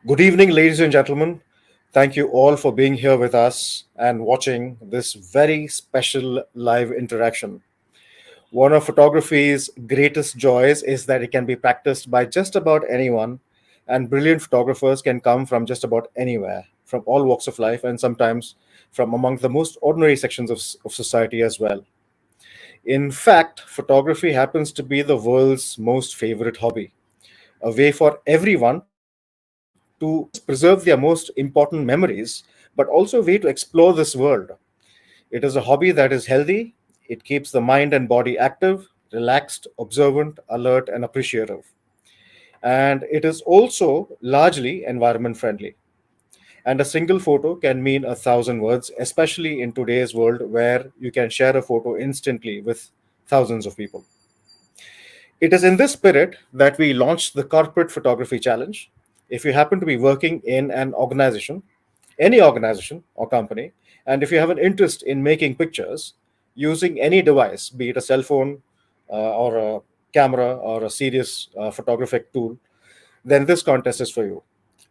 Good evening, ladies and gentlemen. Thank you all for being here with us and watching this very special live interaction. One of photography's greatest joys is that it can be practiced by just about anyone, and brilliant photographers can come from just about anywhere, from all walks of life, and sometimes from among the most ordinary sections of society as well. In fact, photography happens to be the world's most favorite hobby, a way for everyone to not just preserve their most important memories, but also a way to explore this world. It is a hobby that is healthy, it keeps the mind and body active, relaxed, observant, alert, and appreciative. And it is also largely environment friendly. And a single photo can mean a thousand words, especially in today's world where you can share a photo instantly with thousands of people. It is in this spirit that we launched the Corporate Photography Challenge. If you happen to be working in an organization, any organization or company, and if you have an interest in making pictures using any device, be it a cell phone or a camera or a serious photographic tool, then this contest is for you.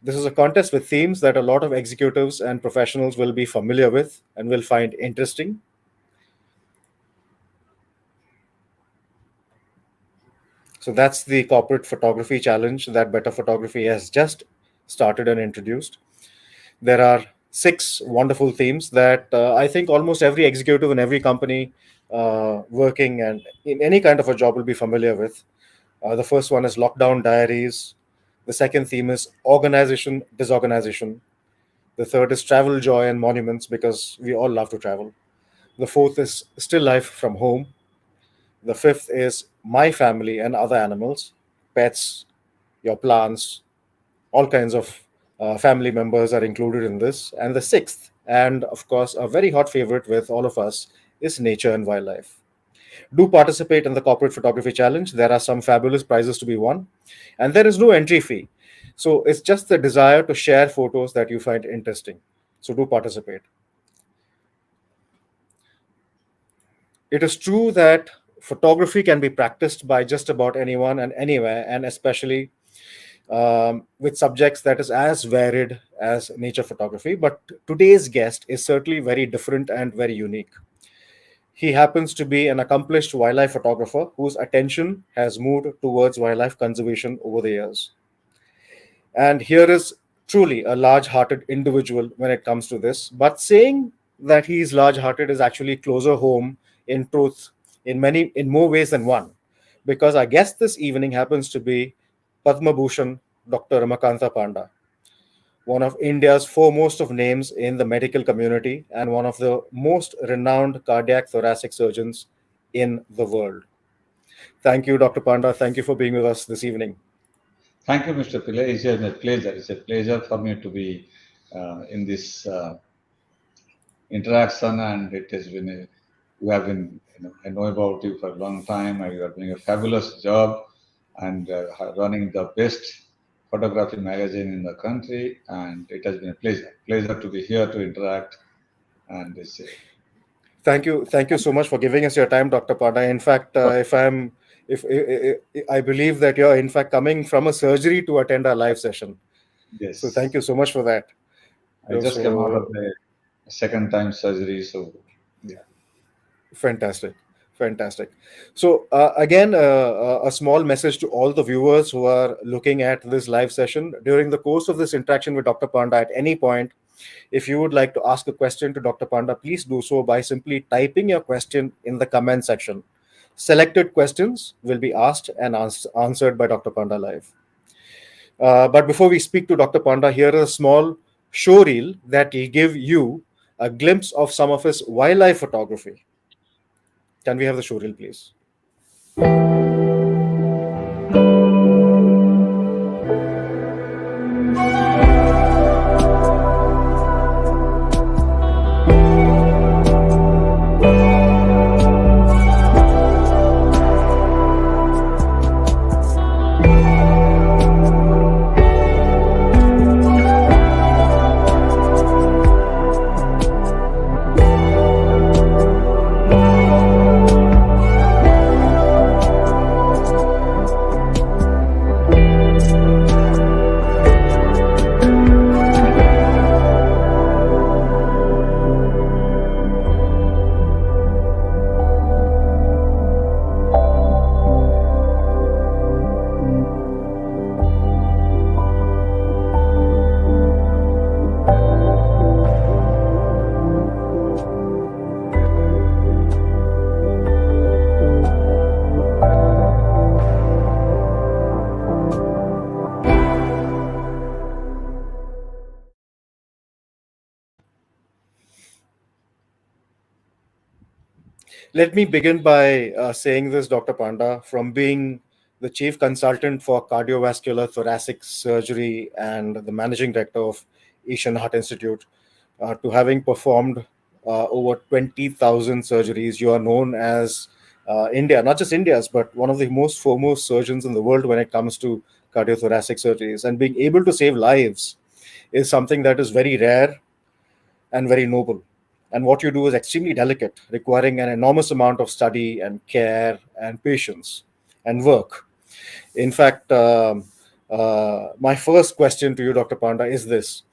This is a contest with themes that a lot of executives and professionals will be familiar with and will find interesting. So that's the Corporate Photography Challenge that Better Photography has just started and introduced. There are six wonderful themes that I think almost every executive in every company working and in any kind of a job will be familiar with. The first one is lockdown diaries. The second theme is organization, disorganization. The third is travel, joy, and monuments because we all love to travel. The fourth is still life from home. The fifth is my family and other animals, pets, your plants, all kinds of family members are included in this. And the sixth, and of course, a very hot favorite with all of us, is nature and wildlife. Do participate in the Corporate Photography Challenge. There are some fabulous prizes to be won, and there is no entry fee. So it's just the desire to share photos that you find interesting. So do participate. It is true that photography can be practiced by just about anyone and anywhere, and especially with subjects that is as varied as nature photography. But today's guest is certainly very different and very unique. He happens to be an accomplished wildlife photographer whose attention has moved towards wildlife conservation over the years. And here is truly a large hearted individual when it comes to this. But saying that he is large hearted is actually closer home in truth in more ways than one. Because our guest this evening happens to be Padma Bhushan Dr. Ramakanta Panda, one of India's foremost of names in the medical community and one of the most renowned cardiac thoracic surgeons in the world. Thank you, Dr. Panda. Thank you for being with us this evening. Thank you, Mr. Pillai. It's a pleasure. It's a pleasure for me to be in this interaction, and it has been you have been, I know about you for a long time, and you are doing a fabulous job and running the best photography magazine in the country, and it has been a pleasure to be here to interact. And it's Thank you so much for giving us your time, Dr. Panda. In fact, if I believe that you're in fact coming from a surgery to attend our live session. yes. So thank you so much for that. I just came out of the second time surgery, so yeah. Fantastic. Fantastic. So, again, a small message to all the viewers who are looking at this live session. During the course of this interaction with Dr. Panda, at any point, if you would like to ask a question to Dr. Panda, please do so by simply typing your question in the comment section. Selected questions will be asked and answered by Dr. Panda live. But before we speak to Dr. Panda, here is a small showreel that will give you a glimpse of some of his wildlife photography. Can we have the showreel, please? Let me begin by saying this, Dr. Panda, from being the chief consultant for cardiovascular thoracic surgery and the managing director of Asian Heart Institute, to having performed over 20,000 surgeries. You are known as India, not just India's, but one of the most foremost surgeons in the world when it comes to cardiothoracic surgeries. And being able to save lives is something that is very rare and very noble. And what you do is extremely delicate, requiring an enormous amount of study and care and patience and work. In fact, my first question to you, Dr. Panda, is this: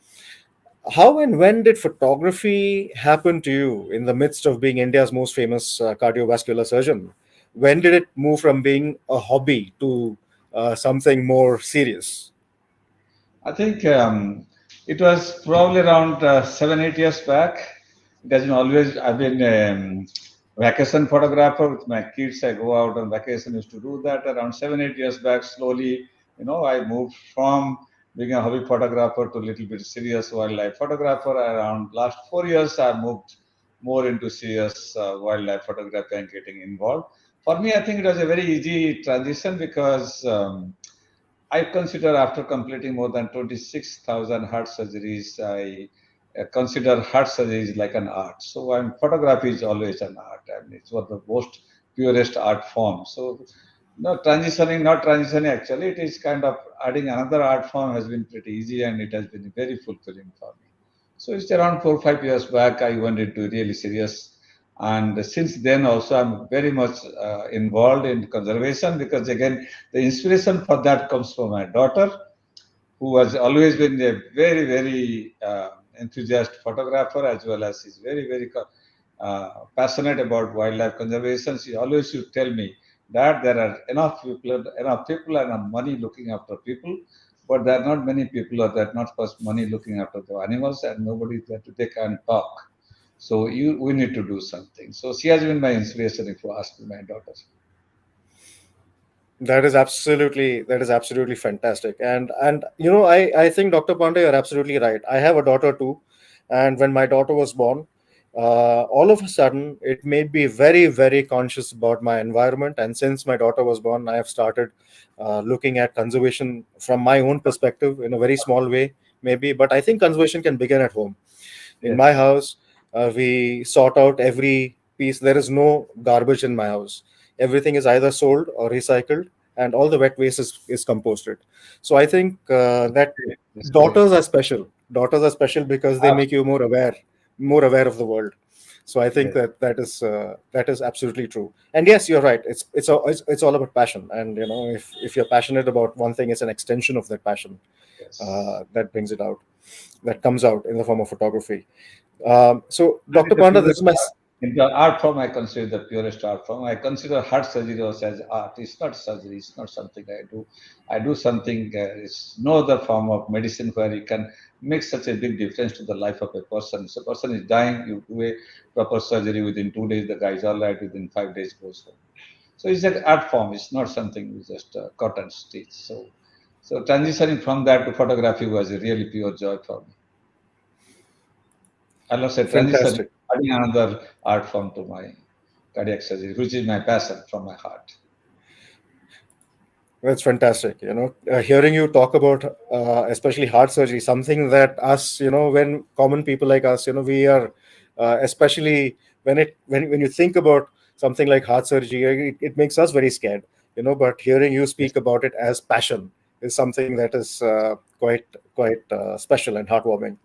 how and when did photography happen to you in the midst of being India's most famous cardiovascular surgeon? When did it move from being a hobby to something more serious? I think it was probably around 7, 8 years back. It has been always, I've been vacation photographer with my kids. I go out on vacation, used to do that around 7, 8 years back. Slowly, I moved from being a hobby photographer to a little bit serious wildlife photographer. Around last 4 years, I moved more into serious wildlife photography and getting involved. For me, I think it was a very easy transition because I consider after completing more than 26,000 heart surgeries, I consider heart surgeries like an art. So photography is always an art. I mean, it's one of the most purest art forms. So not transitioning actually, it is kind of adding another art form has been pretty easy and it has been very fulfilling for me. So it's around 4 or 5 years back I went into really serious, and since then also I'm very much involved in conservation because again the inspiration for that comes from my daughter, who has always been a very, very enthusiastic photographer as well as she's very, very passionate about wildlife conservation. She always used to tell me that there are enough people and enough money looking after people, but there are not many people or there are not much money looking after the animals and nobody is there to they can talk. So we need to do something. So she has been my inspiration if you ask me, my daughter. That is absolutely fantastic. And I think, Dr. Pandey, you're absolutely right. I have a daughter too, and when my daughter was born, all of a sudden it made me very, very conscious about my environment. And since my daughter was born, I have started looking at conservation from my own perspective in a very small way, maybe. But I think conservation can begin at home. In my Yes. house, we sort out every piece. There is no garbage in my house. Everything is either sold or recycled, and all the wet waste is composted. So I think that That's great. daughters are special. Daughters are special because they make you more aware of the world. So I think Yes. that is absolutely true. And yes, you're right. It's all about passion. And if you're passionate about one thing, it's an extension of that passion Yes. that brings it out, that comes out in the form of photography. So, And Dr. it's the Panda, this purest is my art. In the art form, I consider the purest art form. I consider heart surgery also as art. It's not surgery. It's not something I do. I do something. It's no other form of medicine where you can make such a big difference to the life of a person. If a person is dying, you do a proper surgery within 2 days. The guy is all right. Within 5 days, goes home. So it's an art form. It's not something you just cut and stitch. So transitioning from that to photography was a really pure joy for me. I lost a transition, fantastic. adding another art form to my cardiac surgery, which is my passion from my heart. That's fantastic. Hearing you talk about especially heart surgery, something that us, when common people like us, we are, especially when you think about something like heart surgery, it makes us very scared. But hearing you Yes, speak about it as passion is something that is quite special and heartwarming.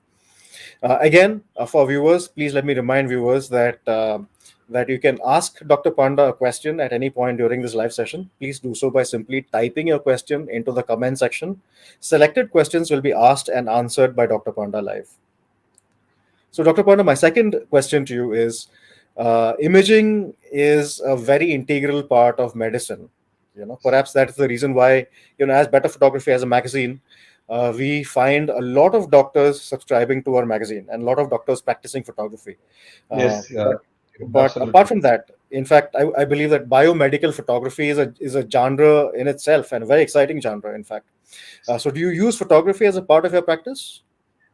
Again, for viewers, please let me remind viewers that you can ask Dr. Panda a question at any point during this live session. Please do so by simply typing your question into the comment section. Selected questions will be asked and answered by Dr. Panda live. So, Dr. Panda, my second question to you is: imaging is a very integral part of medicine. Perhaps that's the reason why, as Better Photography as a magazine, we find a lot of doctors subscribing to our magazine and a lot of doctors practicing photography. Uh, yes, but but apart absolutely. from that, in fact, I believe that biomedical photography is a genre in itself and a very exciting genre. In fact, so do you use photography as a part of your practice?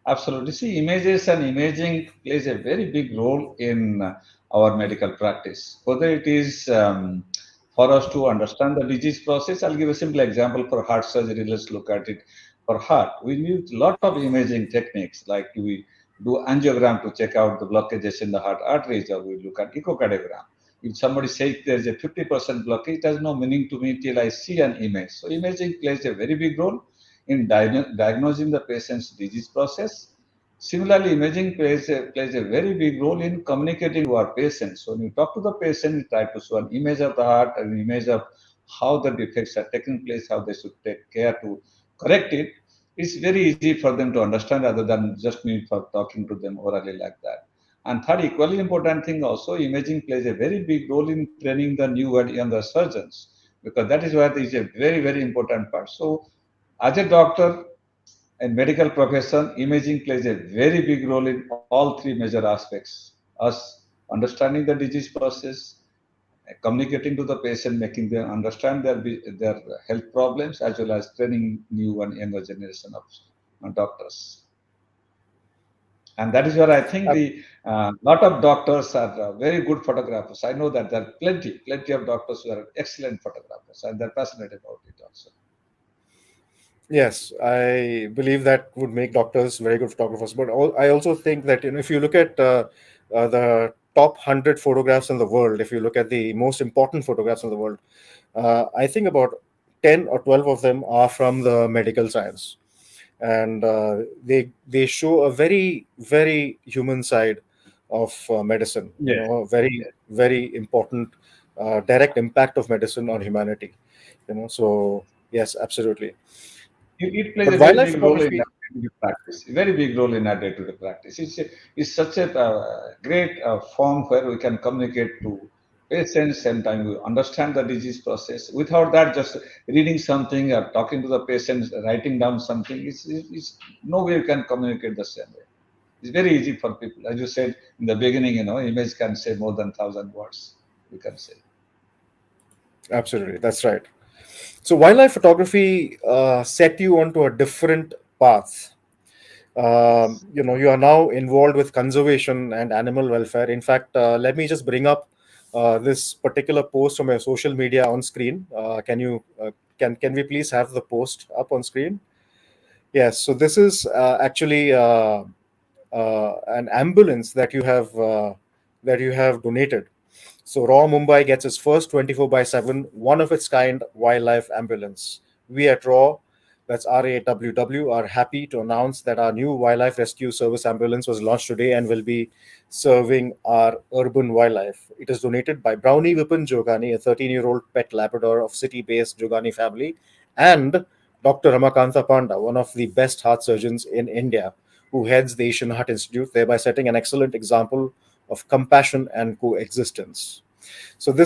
Absolutely. See, images and imaging plays a very big role in our medical practice. Whether it is for us to understand the disease process, I'll give a simple example for heart surgery. Let's look at it. For heart, we need a lot of imaging techniques, like we do angiogram to check out the blockages in the heart arteries, or we look at echocardiogram. If somebody says there's a 50% blockage, it has no meaning to me till I see an image. So imaging plays a very big role in diagnosing the patient's disease process. Similarly, imaging plays a very big role in communicating to our patients. So when you talk to the patient, you try to show an image of the heart, an image of how the defects are taking place, how they should take care to correct it. It's very easy for them to understand rather than just me for talking to them orally like that. And third, equally important thing also, imaging plays a very big role in training the new and younger surgeons, because that is where there is a very, very important part. So as a doctor, in medical profession, imaging plays a very big role in all three major aspects. Us understanding the disease process, communicating to the patient, making them understand their health problems, as well as training new and younger generation of doctors. And that is where I think the lot of doctors are very good photographers. I know that there are plenty of doctors who are excellent photographers, and they're passionate about it also. Yes, I believe that would make doctors very good photographers. But I also think that if you look at the top 100 photographs in the world, if you look at the most important photographs in the world, I think about 10 or 12 of them are from the medical science, and they show a very human side of medicine. Yes, A very important direct impact of medicine on humanity. So yes, absolutely. it plays But a very wildlife big role in photography, our day-to-day practice. A very big role in our day-to-day practice. It's such a great form where we can communicate to patients and time we understand the disease process. Without that, just reading something or talking to the patient, writing down something, it's no way you can communicate the same way. It's very easy for people. As you said in the beginning, image can say more than 1,000 words. You can say. absolutely, that's right. So wildlife photography set you onto a different path. You are now involved with conservation and animal welfare. In fact, let me just bring up this particular post from your social media on screen. Can we please have the post up on screen? Yes. So this is actually an ambulance that you have donated. So Raw Mumbai gets its first 24 by 7, one of its kind wildlife ambulance. We at Raw, that's RAWW, are happy to announce that our new wildlife rescue service ambulance was launched today and will be serving our urban wildlife. It is donated by Brownie Vipin Jogani, a 13-year-old pet Labrador of city-based Jogani family, and Dr. Ramakanta Panda, one of the best heart surgeons in India, who heads the Asian Heart Institute, thereby setting an excellent example of compassion and coexistence. So it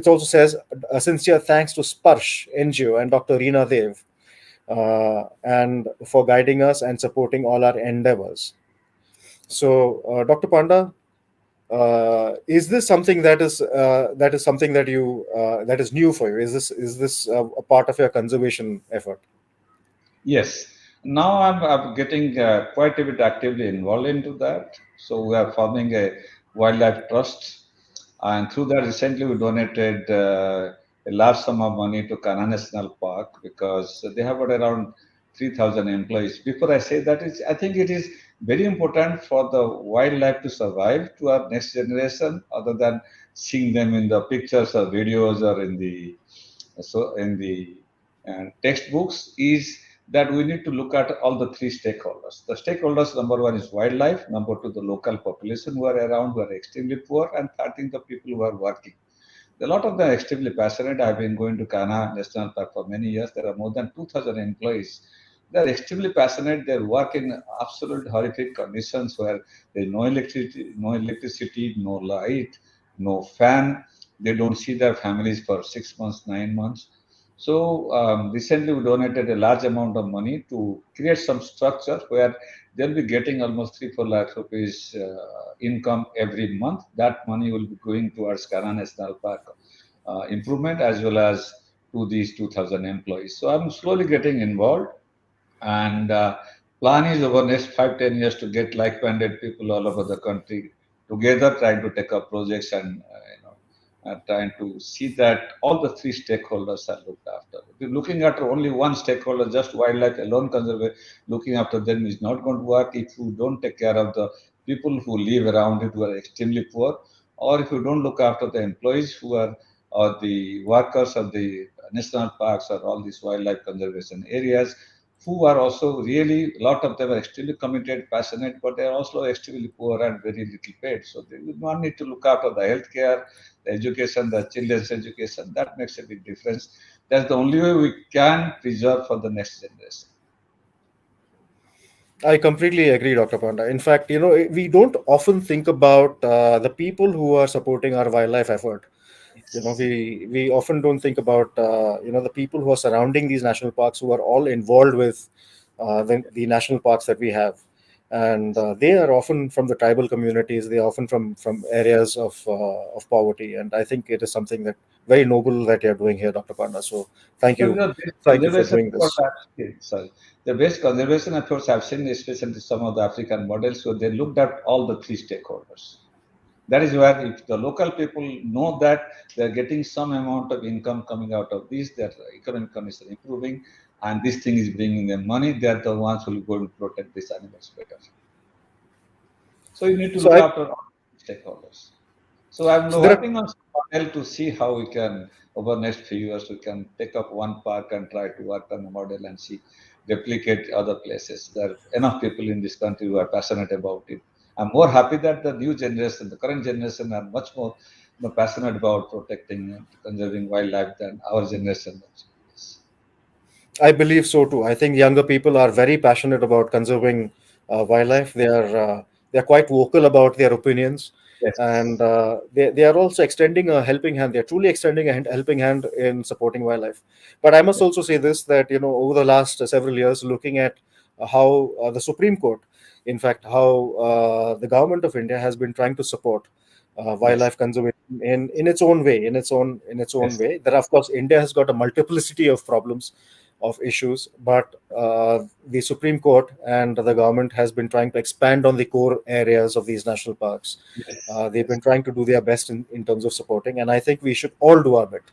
also says a sincere thanks to Sparsh NGO and Dr. Reena Dev, and for guiding us and supporting all our endeavors. So, Dr. Panda, is this something that is something that is new for you? Is this a part of your conservation effort? Yes. Now I'm getting quite a bit actively involved into that. So we are forming a wildlife trust, and through that, recently we donated a large sum of money to Kana National Park because they have got around 3,000 employees. Before I say that, I think it is very important for the wildlife to survive to our next generation, other than seeing them in the pictures or videos or in the textbooks, is that we need to look at all the three stakeholders. The stakeholders, number one is wildlife, number two, the local population who are around, who are extremely poor, and third thing, the people who are working. A lot of them are extremely passionate. I've been going to Kana National Park for many years. There are more than 2,000 employees. They're extremely passionate. They work in absolute horrific conditions where there's no electricity, no light, no fan. They don't see their families for 6 months, 9 months. So recently we donated a large amount of money to create some structure where they'll be getting almost 3-4 lakh rupees income every month. That money will be going towards Kana National Park improvement as well as to these 2,000 employees. So I'm slowly getting involved, and plan is over next 5-10 years to get like-minded people all over the country together, trying to take up projects and trying to see that all the three stakeholders are looked after. If you're looking at only one stakeholder, just wildlife alone, conservation, looking after them is not going to work if you don't take care of the people who live around it who are extremely poor, or if you don't look after the employees who are or the workers of the national parks or all these wildlife conservation areas who are also really, a lot of them are extremely committed, passionate, but they are also extremely poor and very little paid. So they will not need to look after the healthcare, the education, the children's education. That makes a big difference. That's the only way we can preserve for the next generation. I completely agree, Dr. Panda. In fact, we don't often think about the people who are supporting our wildlife effort. Yes. We often don't think about the people who are surrounding these national parks, who are all involved with the national parks that we have, and they are often from the tribal communities. They are often from areas of poverty, and I think it is something that very noble that you're doing here, Dr. Panda. So Because the best thank you for conservation doing efforts this. I've seen, sorry, the best conservation efforts I've seen, especially some of the African models, where they looked at all the three stakeholders. That is where if the local people know that they're getting some amount of income coming out of this, their economic condition improving, and this thing is bringing them money, they're the ones who will go and protect these animals better. So you need to So look I after all stakeholders. So I'm so there are working on some model to see how we can, over next few years, we can take up one park and try to work on a model and see, replicate other places. There are enough people in this country who are passionate about it. I'm more happy that the new generation, the current generation, are much more passionate about protecting and conserving wildlife than our generation. Yes. I believe so too. I think younger people are very passionate about conserving wildlife. They are quite vocal about their opinions, and Yes. they are also extending a helping hand. They are truly extending a helping hand in supporting wildlife. But I must Yes. also say this, that over the last several years, looking at how the Supreme Court, in fact, how the government of India has been trying to support Yes. wildlife conservation in its own way, in its own Yes. way. There, of course, India has got a multiplicity of problems, of issues, but the Supreme Court and the government has been trying to expand on the core areas of these national parks. Yes. They've Yes. been trying to do their best in terms of supporting, and I think we should all do our bit.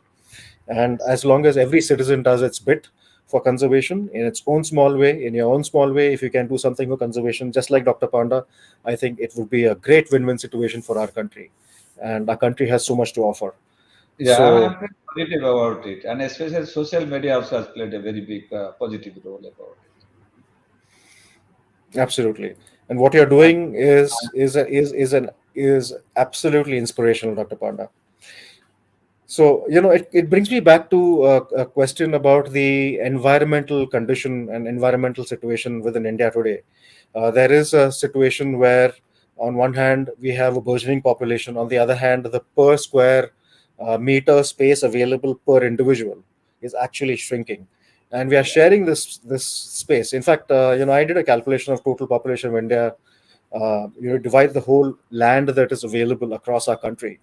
And Yes. as long as every citizen does its bit for conservation in its own small way, in your own small way, if you can do something for conservation, just like Dr. Panda, I think it would be a great win-win situation for our country. And our country has so much to offer. Yeah, I'm So pretty positive about it, and especially social media also has played a very big positive role about it. absolutely. And what you're And, doing is absolutely inspirational, Dr. Panda. So, it brings me back to a question about the environmental condition and environmental situation within India today. There is a situation where, on one hand, we have a burgeoning population. On the other hand, the per square meter space available per individual is actually shrinking, and we are yeah, sharing this space. In fact, I did a calculation of total population of India. Divide the whole land that is available across our country,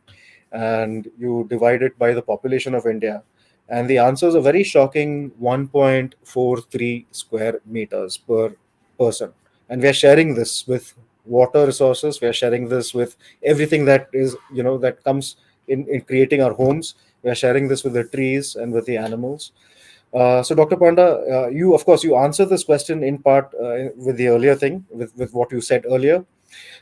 and you divide it by the population of India, and the answer is a very shocking 1.43 square meters per person. And we are sharing this with water resources. We are sharing this with everything that is, that comes in creating our homes. We are sharing this with the trees and with the animals. So, Dr. Panda, you, of course, you answered this question in part with the earlier thing, with what you said earlier.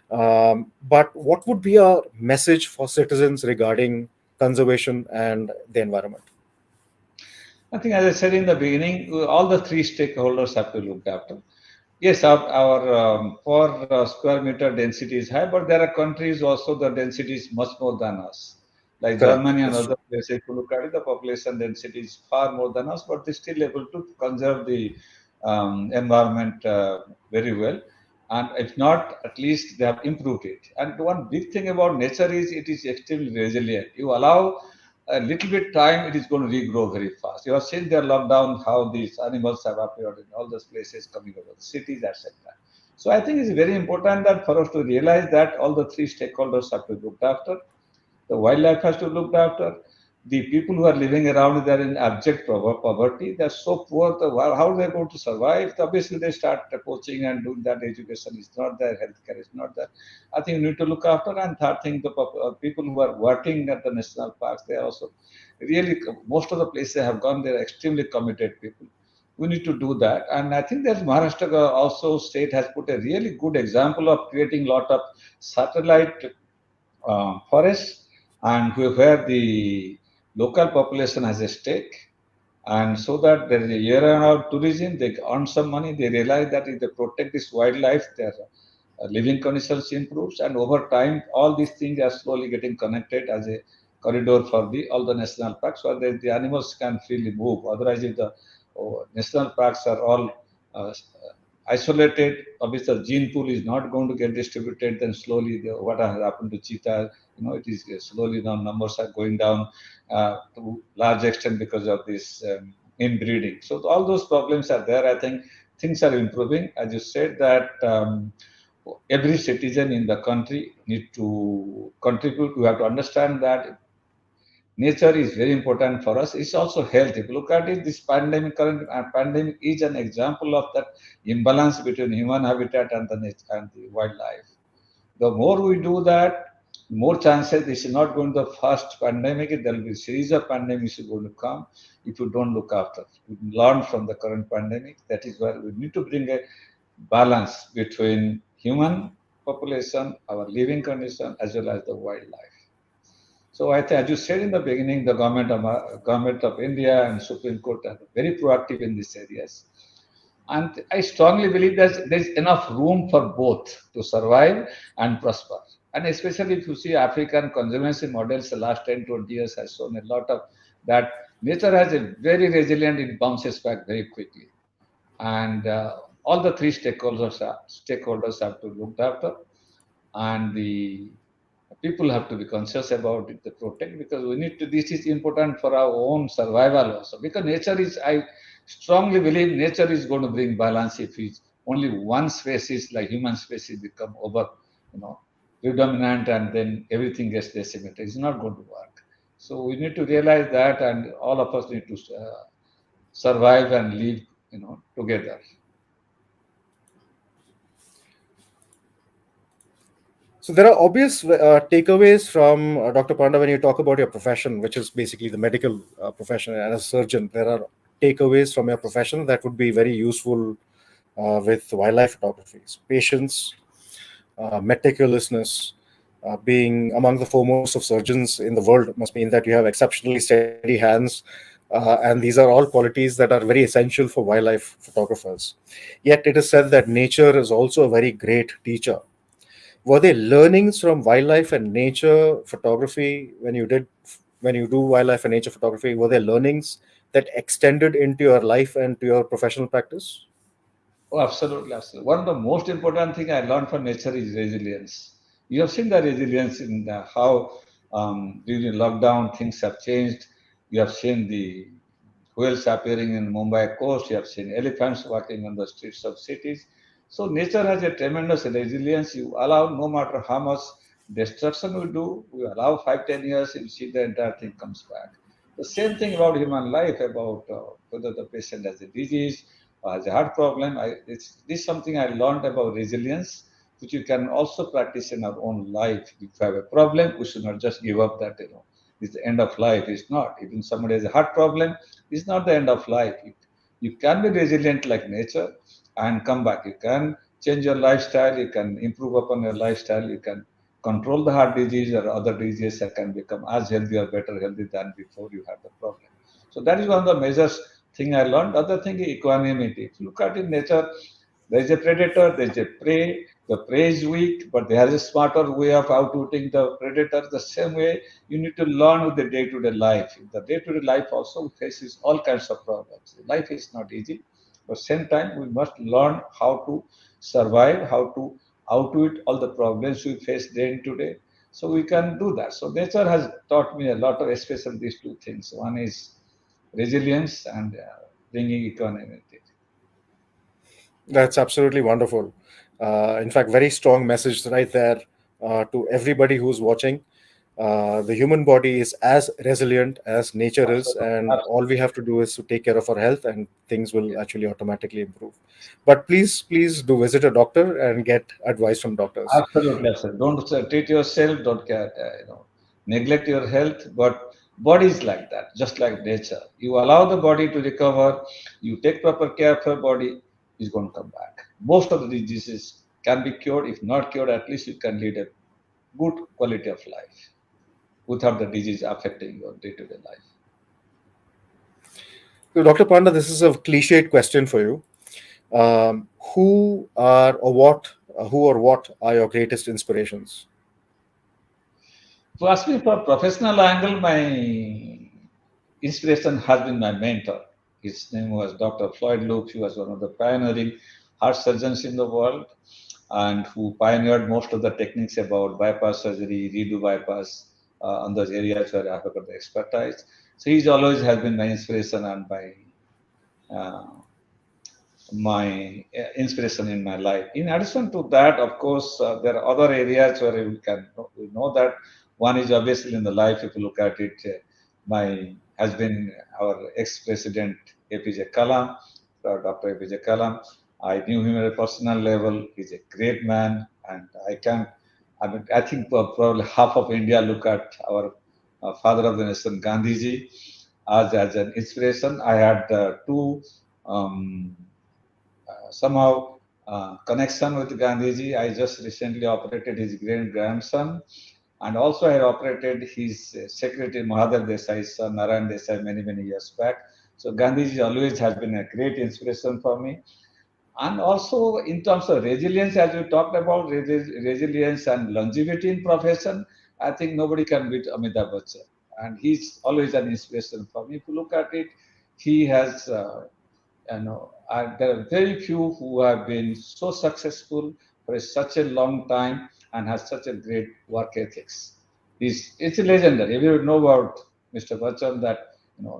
But what would be a message for citizens regarding conservation and the environment? I think as I said in the beginning, all the three stakeholders have to look after. Yes, our per square meter density is high, but there are countries also the density is much more than us. Like Correct. Germany and That's true. other places, if you look at it, the population density is far more than us, but they're still able to conserve the environment very well. And if not, at least they have improved it. And one big thing about nature is it is extremely resilient. You allow a little bit time, it is going to regrow very fast. You have seen their lockdown, how these animals have appeared in all those places coming over the cities, etc. So I think it's very important that for us to realize that all the three stakeholders have to be looked after. The wildlife has to be looked after. The people who are living around, they're in abject poverty. They're so poor. How are they going to survive? Obviously, they start poaching and doing that. Education is not there. Healthcare is not there. I think you need to look after. And third thing, the people who are working at the national parks, they are also really, most of the places I have gone, they're extremely committed people. We need to do that. And I think that Maharashtra also state has put a really good example of creating a lot of satellite forests, and where the local population has a stake, and so that there is a year-round tourism, they earn some money. They realize that if they protect this wildlife, their living conditions improves, and over time, all these things are slowly getting connected as a corridor for the all the national parks, so that the animals can freely move. Otherwise, if the national parks are all uh, isolated, obviously the gene pool is not going to get distributed. Then slowly, what has happened to cheetah, it is slowly now numbers are going down to large extent because of this inbreeding. So all those problems are there. I think things are improving. As you said that every citizen in the country need to contribute. We have to understand that nature is very important for us. It's also health. If you look at it, this current pandemic is an example of that imbalance between human habitat and the nature and the wildlife. The more we do that, more chances this is not going to the first pandemic. There will be a series of pandemics going to come if you don't look after. We learn from the current pandemic. That is where we need to bring a balance between human population, our living condition, as well as the wildlife. So I think, as you said in the beginning, the government of India and Supreme Court are very proactive in these areas. And I strongly believe that there's enough room for both to survive and prosper. And especially if you see African conservation models, the last 10, 20 years has shown a lot of that nature has a very resilient, it bounces back very quickly. And all the three stakeholders have to look after, and the people have to be conscious about it to protect, because we need to, this is important for our own survival also, because nature is, I strongly believe nature is going to bring balance. If it's only one species like human species become over, you know predominant, and then everything gets decimated, it's not going to work. So we need to realize that, and all of us need to survive and live, together. So there are obvious takeaways from Dr. Panda when you talk about your profession, which is basically the medical profession. And as a surgeon, there are takeaways from your profession that would be very useful with wildlife photographies. Patience, meticulousness, being among the foremost of surgeons in the world must mean that you have exceptionally steady hands. And these are all qualities that are very essential for wildlife photographers. Yet it is said that nature is also a very great teacher. Were there learnings from wildlife and nature photography when you do wildlife and nature photography? Were there learnings that extended into your life and to your professional practice? Oh, absolutely, absolutely. One of the most important thing I learned from nature is resilience. You have seen the resilience in how during lockdown things have changed. You have seen the whales appearing in Mumbai coast. You have seen elephants walking on the streets of cities. So nature has a tremendous resilience. You allow, no matter how much destruction we do, we allow 5, 10 years, you see the entire thing comes back. The same thing about human life, about whether the patient has a disease or has a heart problem. This is something I learned about resilience, which you can also practice in our own life. If you have a problem, we should not just give up that, it's the end of life. It's not. Even somebody has a heart problem, it's not the end of life. You can be resilient like nature and come back. You can change your lifestyle, you can improve upon your lifestyle, you can control the heart disease or other diseases that can become as healthy or better healthy than before you had the problem. So that is one of the measures thing I learned. Other thing is equanimity. If you look at in nature, there is a predator, there is a prey. The prey is weak, but there is a smarter way of outwitting the predator. The same way you need to learn with the day-to-day life. The day-to-day life also faces all kinds of problems. Life is not easy, but same time we must learn how to survive, how to outwit all the problems we face day to day. So we can do that. So nature has taught me a lot of, especially these two things. One is resilience and bringing equanimity. That's absolutely wonderful. In fact, very strong message right there to everybody who's watching. The human body is as resilient as nature is, Absolutely. and all we Absolutely. have to do is to take care of our health, and things will actually automatically improve. But please, please do visit a doctor and get advice from doctors. Absolutely, absolutely. Don't treat yourself. Don't care. Neglect your health. But body is like that, just like nature. You allow the body to recover. You take proper care of your body. Is going to come back. Most of the diseases can be cured. If not cured, at least you can lead a good quality of life without the disease affecting your day-to-day life. So, Dr. Panda, this is a cliched question for you. Who are or what who or what are your greatest inspirations? So, ask me for professional angle, my inspiration has been my mentor. His name was Dr. Floyd Luke. He was one of the pioneering heart surgeons in the world and who pioneered most of the techniques about bypass surgery, redo bypass on those areas where I have got the expertise. So he's always has been my inspiration and uh, my inspiration in my life. In addition to that, of course, there are other areas where we know that one is obviously in the life. If you look at it, my has been our ex-president APJ Kalam, Dr. APJ Kalam. I knew him at a personal level. He's a great man, and I can. I mean, I think probably half of India look at our father of the nation, Gandhiji, as an inspiration. I had two. Um, somehow connection with Gandhiji. I just recently operated his great grandson, and also I operated his secretary Mahadev Desai's son Narayan Desai many years back. So Gandhiji always has been a great inspiration for me. And also in terms of resilience, as we talked about resilience and longevity in profession, I think nobody can beat Amitabh Bachchan, and he's always an inspiration for me. If you look at it, he has there are very few who have been so successful for such a long time and has such a great work ethics. It's a legendary. If you know about Mr. Bachchan, that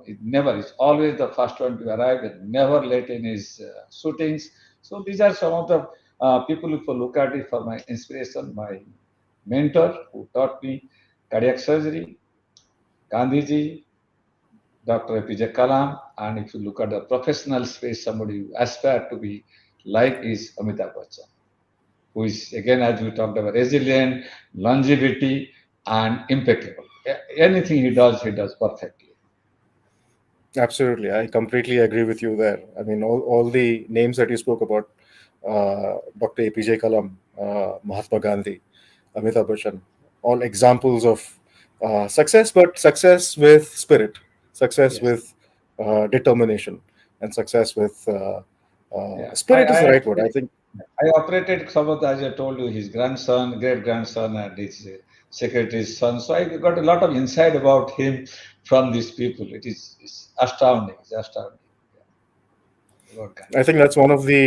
it never is always the first one to arrive and never late in his shootings. So these are some of the people. If you look at it for my inspiration, my mentor who taught me cardiac surgery, Gandhiji, Dr. APJ Kalam, and if you look at the professional space, somebody who aspire to be like is Amitabh Bachchan, who is again, as we talked about, resilient, longevity, and impeccable. Anything he does perfectly. Absolutely, I completely agree with you there. I mean, all the names that you spoke about, Dr. APJ Kalam, Mahatma Gandhi, Amitabh Bachchan, all examples of success, but success with spirit, success Yes. with determination, and success with Yeah. spirit is the right word. I think. I operated some of the, as I told you, his grandson, great grandson, and his secretary's son. So I got a lot of insight about him from these people. It's astounding. It's astounding. Yeah, about I think Gandhiji. that's one of the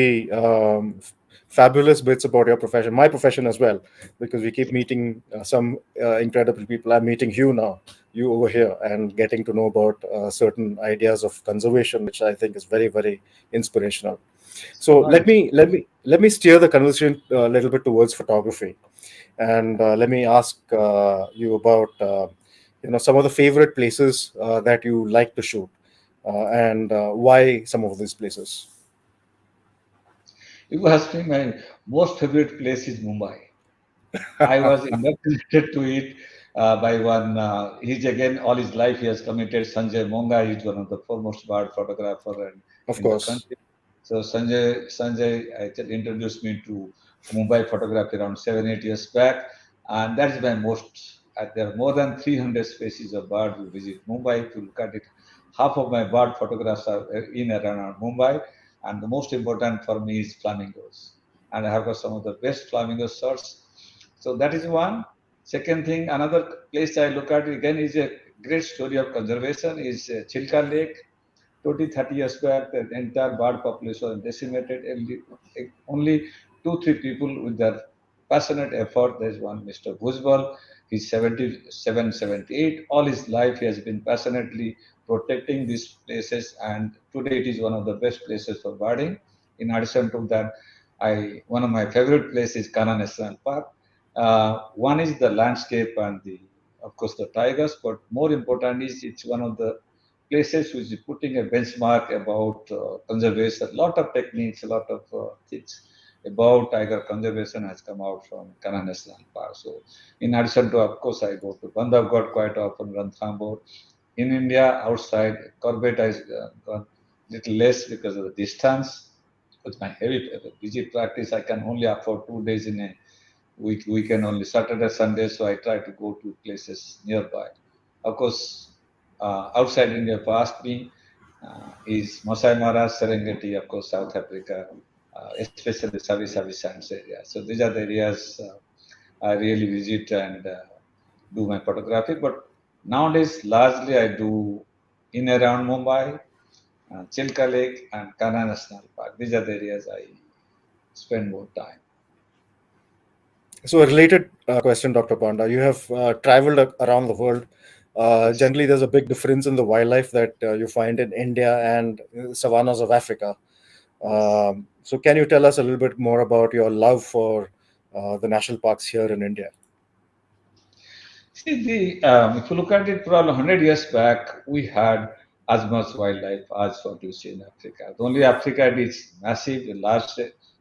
fabulous bits about your profession, my profession as well, because we keep meeting some incredible people. I'm meeting you now, you over here, and getting to know about certain ideas of conservation, which I think is very inspirational. So No, it's let me steer the conversation a little bit towards photography, and let me ask you about some of the favorite places that you like to shoot, and why some of these places. You asked me my most favorite place is Mumbai. I was indoctrinated to it by one. He's again all his life he has committed. Sanjay Monga is one of the foremost bird photographer Of in the course. country. So Sanjay actually introduced me to Mumbai photography around 7 8 years back, and that is my most. There are more than 300 species of birds who visit Mumbai. If you look at it, half of my bird photographs are in and around Mumbai, and the most important for me is flamingos, and I have got some of the best flamingo shots. So that is one. Second thing, another place I look at again is a great story of conservation is Chilka Lake. 20, 30 years back, the entire bird population was decimated. Only two, three people with their passionate effort. There's one, Mr. Bhujbal. He's 77, 78. All his life, he has been passionately protecting these places, and today it is one of the best places for birding. In addition to that, one of my favorite places is Kana National Park. One is the landscape and the of course, the tigers, but more important is it's one of the places which is putting a benchmark about conservation. A lot of techniques, a lot of things about tiger conservation has come out from Kanha National Park. So, in addition to, of course, I go to Bandhavgarh quite often, Ranthambore. In India, outside, Corbett has gone little less because of the distance. With my heavy busy practice, I can only afford 2 days in a weekend only, Saturday, Sunday. So I try to go to places nearby. Of course, outside India, past me is Masai Mara, Serengeti, of course, South Africa, especially Savi Sands area. So these are the areas I really visit and do my photography. But nowadays, largely I do in around Mumbai, Chilka Lake, and Kanha National Park. These are the areas I spend more time. So, a related question, Dr. Panda. You have traveled around the world. Yes. Generally, there's a big difference in the wildlife that you find in India and savannas of Africa. Yes. So, can you tell us a little bit more about your love for the national parks here in India? See, if you look at it, probably 100 years back, we had as much wildlife as what you see in Africa. Only Africa is massive, large,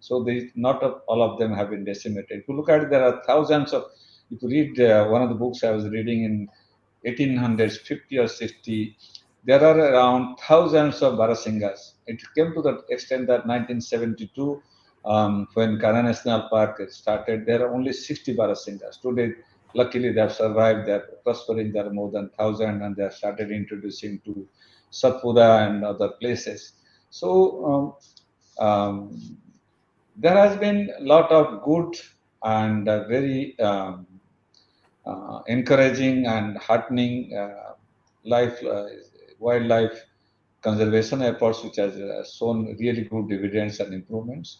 so not all of them have been decimated. If you look at it, there are thousands of. If you read one of the books I was reading in 1800s, 50 or 60, there are around thousands of Barasingas. It came to the extent that 1972, when Kana National Park started, there are only 60 Barasingas. Today, luckily, they have survived, they're prospering, there are more than 1,000, and they have started introducing to Satpura and other places. So, there has been a lot of good and very encouraging and heartening life wildlife conservation efforts which has shown really good dividends and improvements.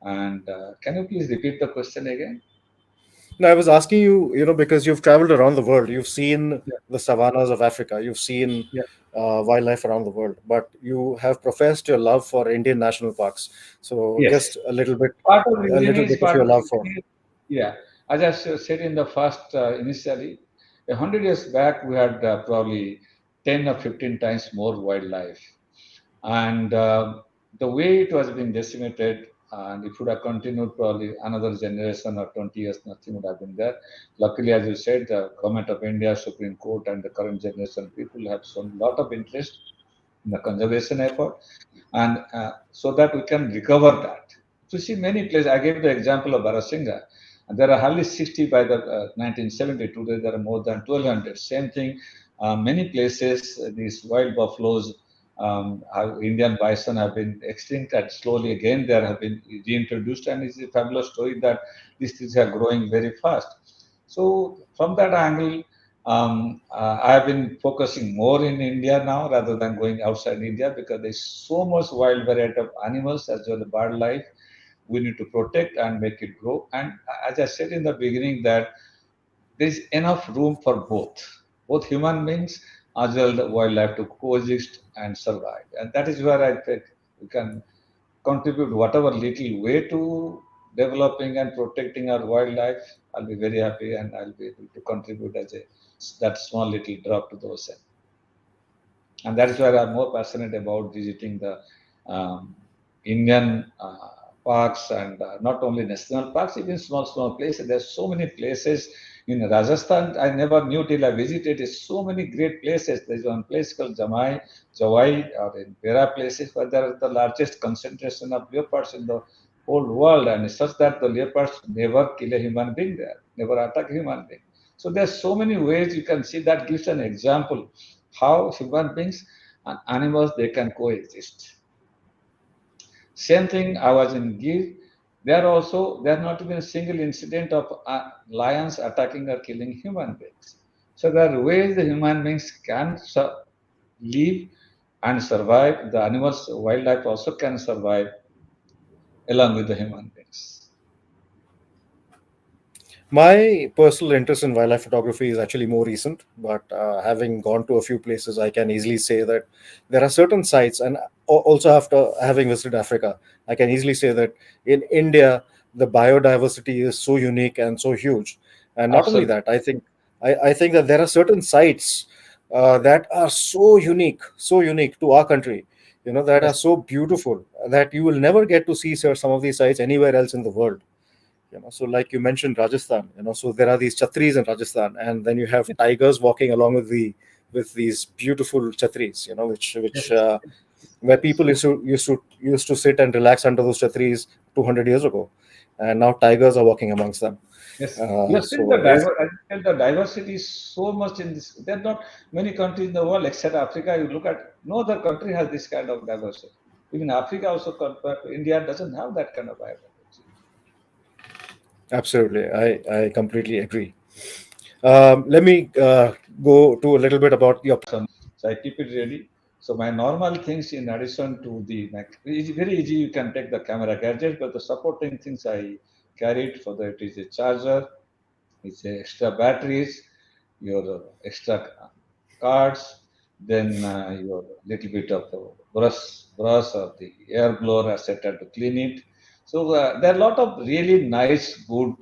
And can you please repeat the question again? No, I was asking you, because you've traveled around the world, you've seen Yeah. the savannas of Africa, you've seen Yeah. wildlife around the world, but you have professed your love for Indian national parks. So, Yes. just a little bit of Part your of the love for. reason is, yeah, as I said in the first initially, 100 years back we had probably 10 or 15 times more wildlife, and the way it was being decimated, and it would have continued probably another generation or 20 years, nothing would have been there. Luckily, as you said, the government of India, Supreme Court, and the current generation people have shown a lot of interest in the conservation effort, and so that we can recover that. To see many places, I gave the example of Barasinga, and there are hardly 60 by the 1970. Today there are more than 1,200. Same thing, many places, these wild buffaloes, Indian bison have been extinct, and slowly again there have been reintroduced, and it's a fabulous story that these things are growing very fast. So from that angle, I have been focusing more in India now rather than going outside India, because there's so much wild variety of animals as well as bird life we need to protect and make it grow. And as I said in the beginning, that there's enough room for both human beings as well as the wildlife to coexist and survive. And that is where I think we can contribute whatever little way to developing and protecting our wildlife. I'll be very happy, and I'll be able to contribute as a that small little drop to the ocean. And that is why I'm more passionate about visiting the Indian parks, and not only national parks, even small places. There's so many places in Rajasthan I never knew till I visited. There's so many great places. There's one place called Jawai, or in Pera places where there is the largest concentration of leopards in the whole world, and it's such that the leopards never kill a human being there, never attack a human being. So there's so many ways you can see that gives an example how human beings and animals they can coexist. Same thing I was in Gir. There are not even a single incident of lions attacking or killing human beings. So there are ways the human beings can live and survive. The animals, wildlife also can survive along with the human beings. My personal interest in wildlife photography is actually more recent, but having gone to a few places, I can easily say that there are certain sites, and also after having visited Africa, I can easily say that in India, the biodiversity is so unique and so huge. And not only Absolutely. that, I think that there are certain sites that are so unique to our country, that are Yes, so beautiful that you will never get to see, sir, some of these sites anywhere else in the world. So like you mentioned Rajasthan, so there are these chhatris in Rajasthan, and then you have tigers walking along with these beautiful chhatris, which yes, where people so used to sit and relax under those chhatris 200 years ago, and now tigers are walking amongst them. yes, you have seen So it's I tell the diversity is so much in this. There are not many countries in the world except Africa. You look at no other country has this kind of diversity. Even Africa also compared to India doesn't have that kind of biodiversity. absolutely, I completely agree. Let me go to a little bit about your. So I keep it ready. So my normal things in addition to the it's very easy. You can take the camera gadget, but the supporting things I carried for that is a charger, it's a extra batteries, your extra cards, then your little bit of brush or the air blower, etc. to clean it. So there are a lot of really nice, good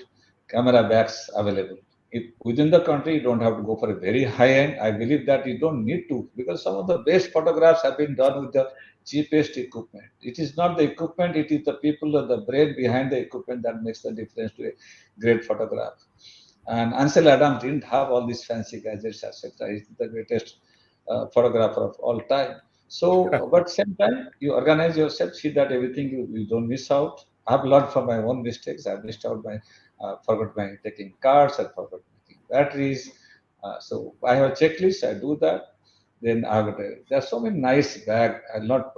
camera bags available. If within the country, you don't have to go for a very high end. I believe that you don't need to because some of the best photographs have been done with the cheapest equipment. It is not the equipment; it is the people or the brain behind the equipment that makes the difference to a great photograph. And Ansel Adams didn't have all these fancy gadgets, etc. He's the greatest photographer of all time. So, but same time, you organize yourself, see that everything you don't miss out. I've learned from my own mistakes. I missed out my, forgot my taking cards, I forgot taking batteries. So I have a checklist. I do that. Then I would, there are so many nice bag. I'll not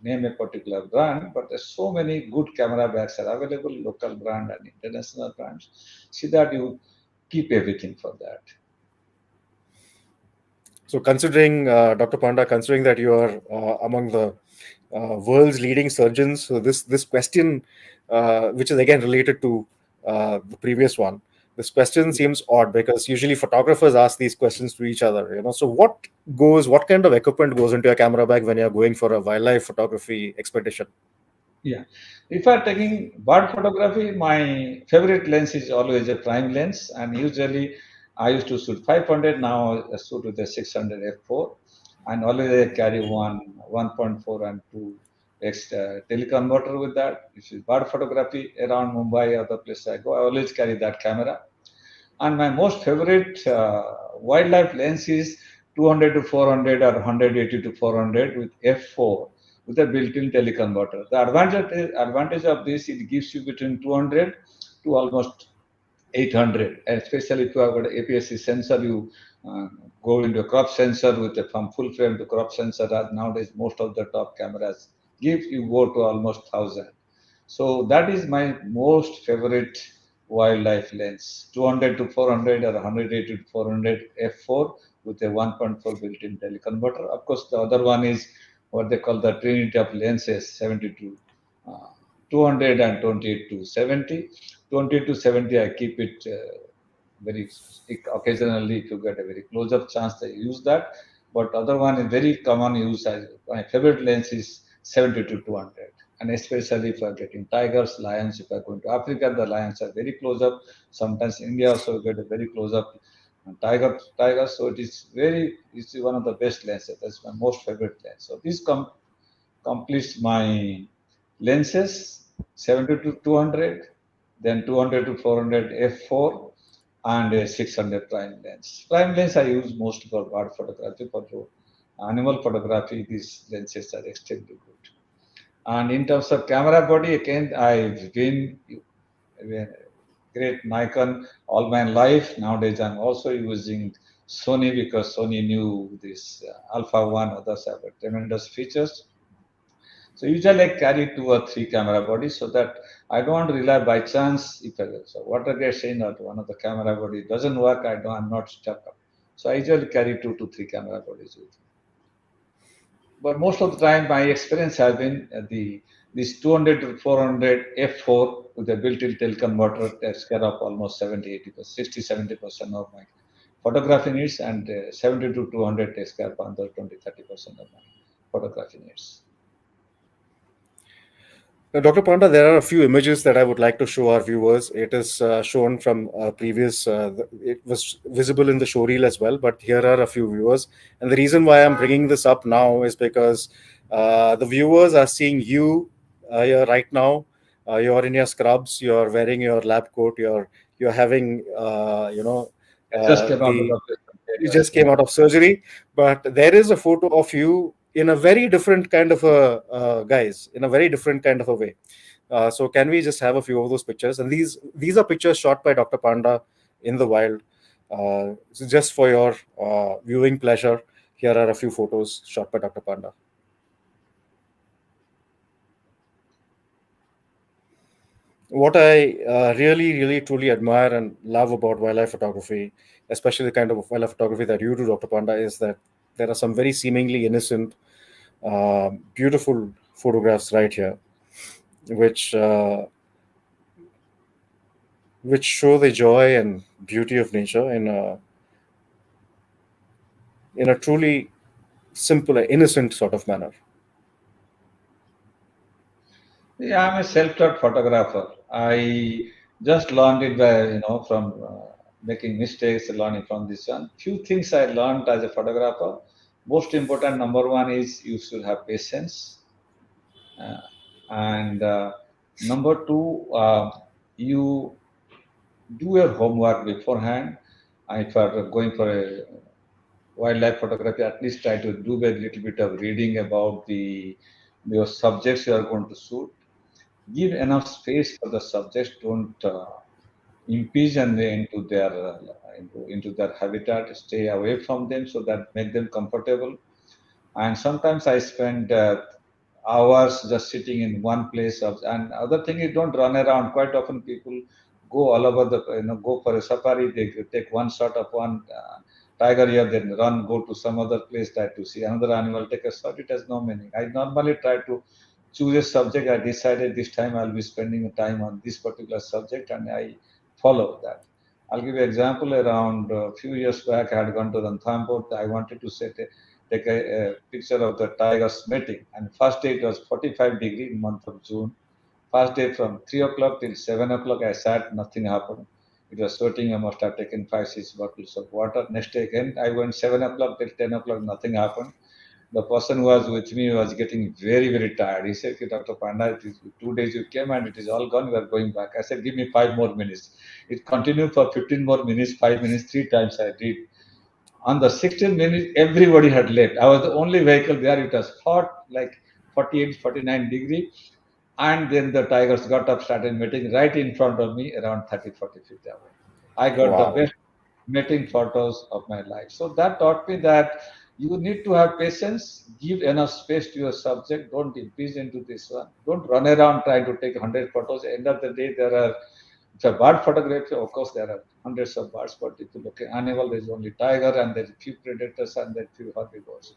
name a particular brand, but there's so many good camera bags are available, local brand and international brands. See that you keep everything for that. So, considering Dr. Panda, considering that you are among the world's leading surgeons, so this question, which is again related to the previous one, this question seems odd because usually photographers ask these questions to each other. So, what kind of equipment goes into a camera bag when you're going for a wildlife photography expedition? Yeah. If I'm taking bird photography, my favorite lens is always a prime lens. And usually I used to shoot 500, now I shoot with a 600 f4. And always I carry 1.4 and 2x teleconverter with that. If it's bird photography around Mumbai, other place I go, I always carry that camera. And my most favorite wildlife lens is 200 to 400 or 180 to 400 with f4 with a built-in teleconverter. The advantage of this, it gives you between 200 to almost 800, and especially if you have got an APS-C sensor, you uh, go into a crop sensor with a from full frame to crop sensor. Nowadays, most of the top cameras give you go to almost 1,000. So that is my most favorite wildlife lens, 200 to 400 or 180 to 400 f4 with a 1.4 built-in teleconverter. Of course, the other one is what they call the trinity of lenses, 72, 200 and 28 to 70. 20 to 70, I keep it very occasionally. If you get a very close-up chance, they use that. But other one is very common use. My favorite lens is 70 to 200, and especially if you are getting tigers, lions. If you are going to Africa, the lions are very close up. Sometimes India also get a very close up tiger. So it's one of the best lenses. That's my most favorite lens. So this completes my lenses 70 to 200, then 200 to 400 f4, and a 600 prime lens. Prime lens I use most for bird photography. For animal photography, these lenses are extremely good. And in terms of camera body, again, I've been a great Nikon all my life. Nowadays, I'm also using Sony because Sony knew this Alpha 1, others have tremendous features. So usually I carry two or three camera bodies so that I don't rely by chance if so water gets in or one of the camera body doesn't work, I'm not stuck up. So I usually carry 2 to 3 camera bodies with me. But most of the time, my experience has been the this 200 to 400 f4 with a built-in teleconverter takes care of almost 70, 80%, 60, 70% of my photography needs, and 70 to 200 takes care of another 20, 30% of my photography needs. Dr. Panda, there are a few images that I would like to show our viewers. It is shown from previous, it was visible in the showreel as well, but here are a few viewers. And the reason why I'm bringing this up now is because the viewers are seeing you here right now. You're in your scrubs, you're wearing your lab coat, you're having, I just came out of the the patient you areas. just came out of surgery, but there is a photo of you in a very different kind of a guys, in a very different kind of a way. So can we just have a few of those pictures? And these are pictures shot by Dr. Panda in the wild. So just for your viewing pleasure, here are a few photos shot by Dr. Panda. What I really, really, truly admire and love about wildlife photography, especially the kind of wildlife photography that you do, Dr. Panda, is that there are some very seemingly innocent, beautiful photographs right here, which which show the joy and beauty of nature in a truly simple, innocent sort of manner. Yeah, I'm a self-taught photographer. I just learned it by, from making mistakes, learning from this one. Few things I learned as a photographer. Most important, number one is you should have patience. Uh, and number two, you do your homework beforehand. If you are going for a wildlife photography, at least try to do a little bit of reading about the your subjects you are going to shoot. Give enough space for the subjects. Don't impinge and into their habitat. Stay away from them so that make them comfortable. And sometimes I spend hours just sitting in one place. And other thing is don't run around. Quite often people go all over the go for a safari. They take one shot of one tiger here, then run, go to some other place, try to see another animal, take a shot. It has no meaning. I normally try to choose a subject. I decided this time I'll be spending time on this particular subject, and I follow that. I'll give you an example. Around a few years back, I had gone to Ranthambore. I wanted to take a picture of the tigers mating. And first day it was 45 degrees in month of June. First day from 3 o'clock till 7 o'clock, I sat, nothing happened. It was sweating. I must have taken 5, 6 bottles of water. Next day again, I went 7 o'clock till 10 o'clock, nothing happened. The person who was with me was getting very, very tired. He said, "Okay, Dr. Panda, it is 2 days you came and it is all gone. We are going back." I said, "Give me 5 more minutes." It continued for 15 more minutes, 5 minutes, three times I did. On the 16th minute, everybody had left. I was the only vehicle there. It was hot, like 48, 49 degree. And then the tigers got up, started mating right in front of me, around 30, 40 feet away. I got the Wow. best mating photos of my life. So that taught me that you need to have patience, give enough space to your subject, don't impinge into this one, don't run around trying to take 100 photos. End of the day, there are, it's a bird photography, of course, there are hundreds of birds, but if you look at animal, there's only tiger and there's few predators and there's few herbivores.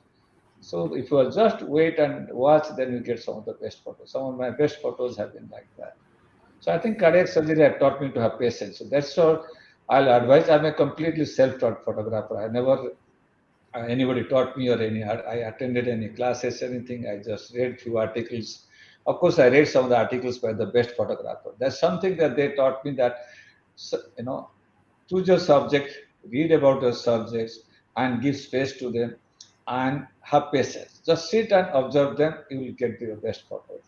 So if you just wait and watch, then you get some of the best photos. Some of my best photos have been like that. So I think cardiac surgery have taught me to have patience. So that's all I'll advise. I'm a completely self-taught photographer. I never anybody taught me or I attended any classes, anything. I just read few articles. Of course, I read some of the articles by the best photographer. That's something that they taught me that you know choose your subject, read about your subjects, and give space to them, and have patience. Just sit and observe them. You will get your best photos.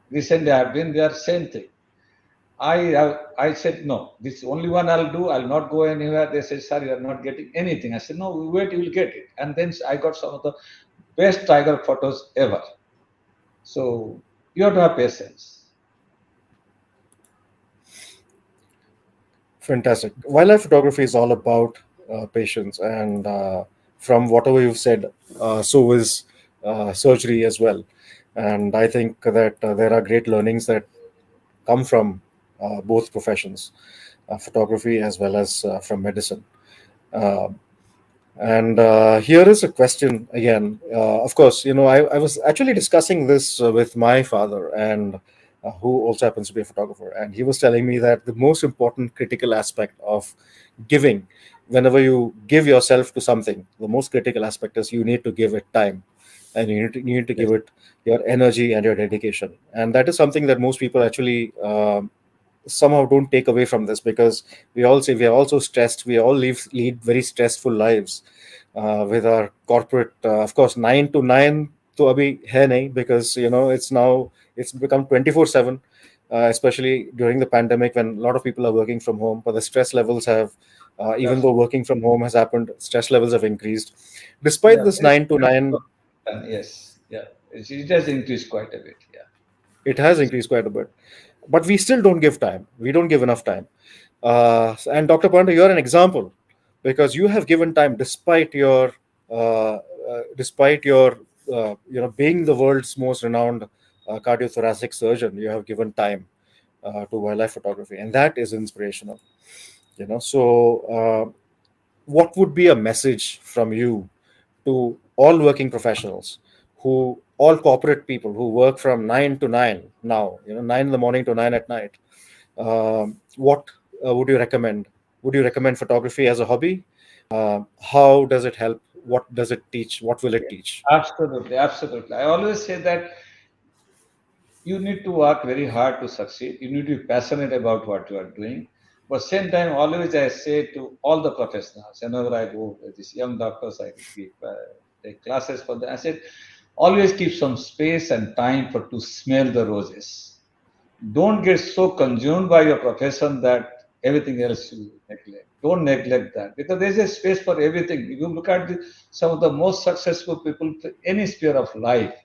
Recently, I have been there. Same thing. I said no. This only one I'll do. I'll not go anywhere. They said, "Sir, you are not getting anything." I said, "No, wait, you will get it." And then I got some of the best tiger photos ever. So you have to have patience. Fantastic. Wildlife photography is all about patience, and from whatever you've said, so is surgery as well. And I think that there are great learnings that come from both professions, photography as well as from medicine. Uh, And here is a question again. Of course, I was actually discussing this with my father, and who also happens to be a photographer. And he was telling me that the most important critical aspect of giving, whenever you give yourself to something, the most critical aspect is you need to give it time. and you need to Yes. give it your energy and your dedication. And that is something that most people actually somehow don't take away from this, because we all say we are also stressed. We all lead very stressful lives with our corporate. Of course, 9 to 9 to abhi hai nahi, because it's now it's become 24/7, especially during the pandemic when a lot of people are working from home. But the stress levels have, even That's though working from home has happened, stress levels have increased. Despite yeah. this 9 to 9, Yes. Yeah. It has increased quite a bit. Yeah. it has increased quite a bit, but we still don't give time. We don't give enough time. And Dr. Panda, you're an example, because you have given time despite your being the world's most renowned cardiothoracic surgeon. You have given time to wildlife photography, and that is inspirational. What would be a message from you to all working professionals, who all corporate people who work from 9 to 9 now, 9 in the morning to 9 at night? What would you recommend? Would you recommend photography as a hobby? How does it help? What does it teach? What will it Yeah. teach? Absolutely. Absolutely. I always say that you need to work very hard to succeed. You need to be passionate about what you are doing. But same time, always I say to all the professionals, whenever I go with these young doctors, I give take classes for them. I said, always keep some space and time for to smell the roses. Don't get so consumed by your profession that everything else you neglect. Don't neglect that, because there's a space for everything. If you look at some of the most successful people in any sphere of life,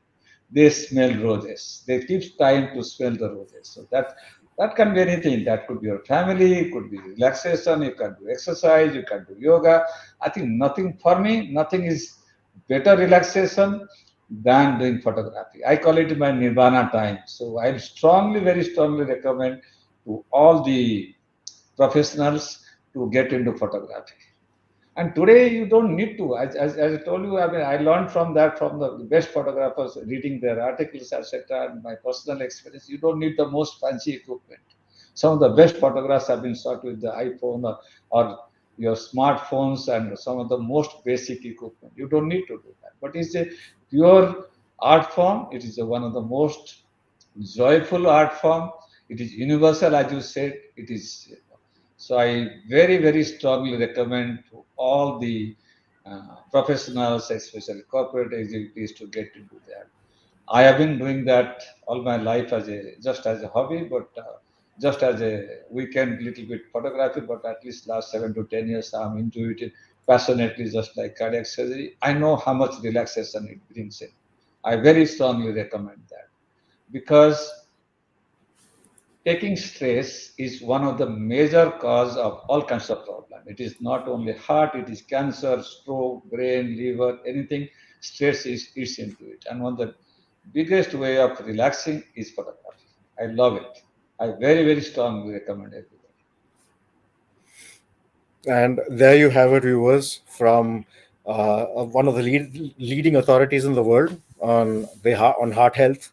they smell roses. They keep time to smell the roses. So that can be anything. That could be your family, it could be relaxation, you can do exercise, you can do yoga. I think nothing for me, nothing is better relaxation than doing photography. I call it my nirvana time. So I strongly, very strongly recommend to all the professionals to get into photography. And today you don't need to. As I told you, I mean, I learned from that from the best photographers, reading their articles, etc. And my personal experience. You don't need the most fancy equipment. Some of the best photographs have been shot with the iPhone or your smartphones and some of the most basic equipment. You don't need to do that. But it's a pure art form. It is one of the most joyful art form. It is universal, as you said. It is so. I very very strongly recommend to all the professionals, especially corporate executives, to get into that. I have been doing that all my life as a just as a hobby, but just as a weekend little bit photography. But at least last 7 to 10 years, I'm into it passionately, just like cardiac surgery. I know how much relaxation it brings in. I very strongly recommend that because taking stress is one of the major cause of all kinds of problem. It is not only heart, it is cancer, stroke, brain, liver, anything. Stress is into it. And one of the biggest way of relaxing is photography. I love it. I very, very strongly recommend everybody. And there you have it, viewers, from one of the leading authorities in the world on heart health,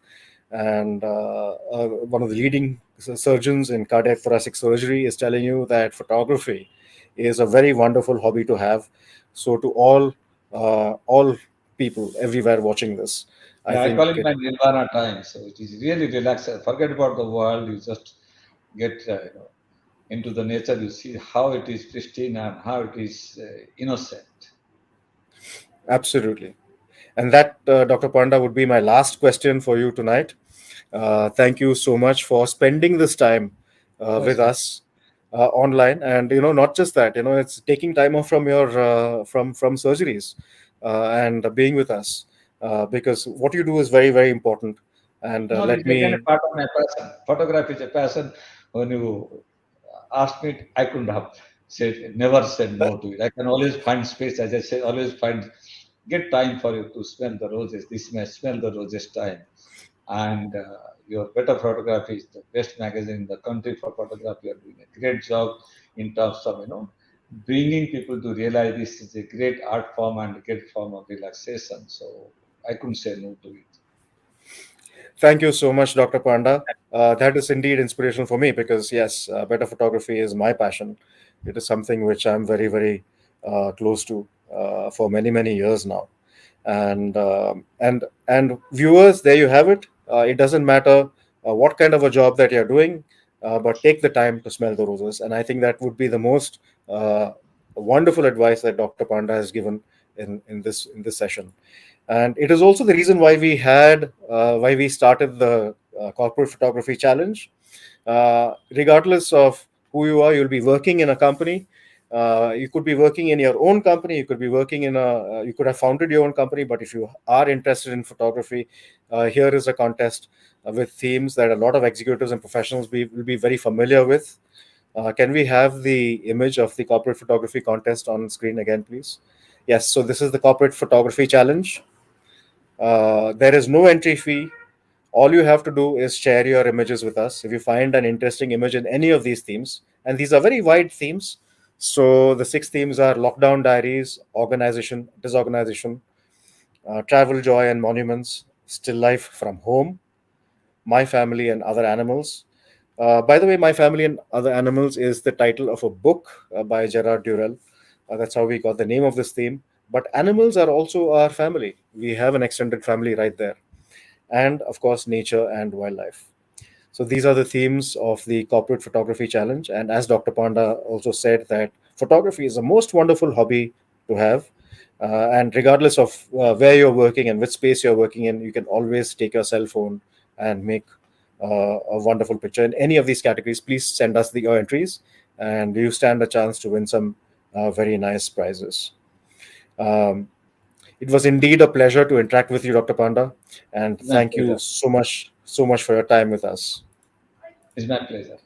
and one of the leading surgeons in cardiac thoracic surgery is telling you that photography is a very wonderful hobby to have. So, to all people everywhere watching this, I Yeah, I think call it my nirvana time. So it is really relaxing. Forget about the world. You just get into the nature. You see how it is pristine and how it is innocent. absolutely. And that, Dr. Panda, would be my last question for you tonight. Thank you so much for spending this time with Most us online, and not just that. It's taking time off from your from surgeries and being with us, because what you do is very very important. And No, let it's again a me part of my passion. Photography is a passion. When you asked me, I couldn't have never said no to it. I can always find space, as I said, always get time for you to smell the roses. This may smell the roses time. And your Better Photography is the best magazine in the country for photography. You're doing a great job in terms of, bringing people to realize this is a great art form and a great form of relaxation. So I couldn't say no to it. Thank you so much, Dr. Panda. That is indeed inspirational for me, because yes, better photography is my passion. It is something which I'm very very close to for many many years now. And viewers, there you have it. It doesn't matter what kind of a job that you're doing, but take the time to smell the roses. And I think that would be the most uh, wonderful advice that Dr. Panda has given in this session. And it is also the reason why we started the corporate photography challenge. Regardless of who you are, you'll be working in a company. You could be working in your own company. You could be working in you could have founded your own company. But if you are interested in photography, here is a contest with themes that a lot of executives and professionals will be very familiar with. Can we have the image of the corporate photography contest on screen again, please? Yes, so this is the corporate photography challenge. There is no entry fee. All you have to do is share your images with us. If you find an interesting image in any of these themes, and these are very wide themes. So the six themes are lockdown diaries, organization, disorganization, travel, joy, and monuments, still life from home, my family and other animals. By the way, My Family and Other Animals is the title of a book by Gerard Durrell. That's how we got the name of this theme. But animals are also our family. We have an extended family right there. And of course, nature and wildlife. So these are the themes of the Corporate Photography Challenge. And as Dr. Panda also said, that photography is a most wonderful hobby to have. And regardless of where you're working and which space you're working in, you can always take your cell phone and make a wonderful picture. In any of these categories, please send us your entries, and you stand a chance to win some very nice prizes. Um, it was indeed a pleasure to interact with you, Dr. Panda, and It's my thank you pleasure. so much for your time with us. It's my pleasure.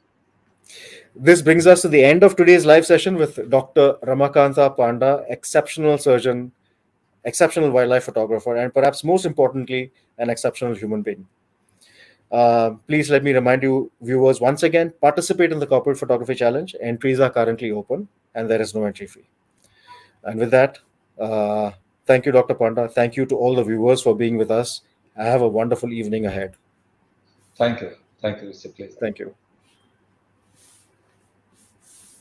This brings us to the end of today's live session with Dr. Ramakanta Panda, exceptional surgeon, exceptional wildlife photographer, and perhaps most importantly, an exceptional human being. Please let me remind you, viewers, once again, participate in the Corporate Photography Challenge. Entries are currently open, and there is no entry fee. And with that, uh, thank you, Dr. Panda. Thank you to all the viewers for being with us. Have a wonderful evening ahead. Thank you. Thank you. It's a pleasure. Thank you.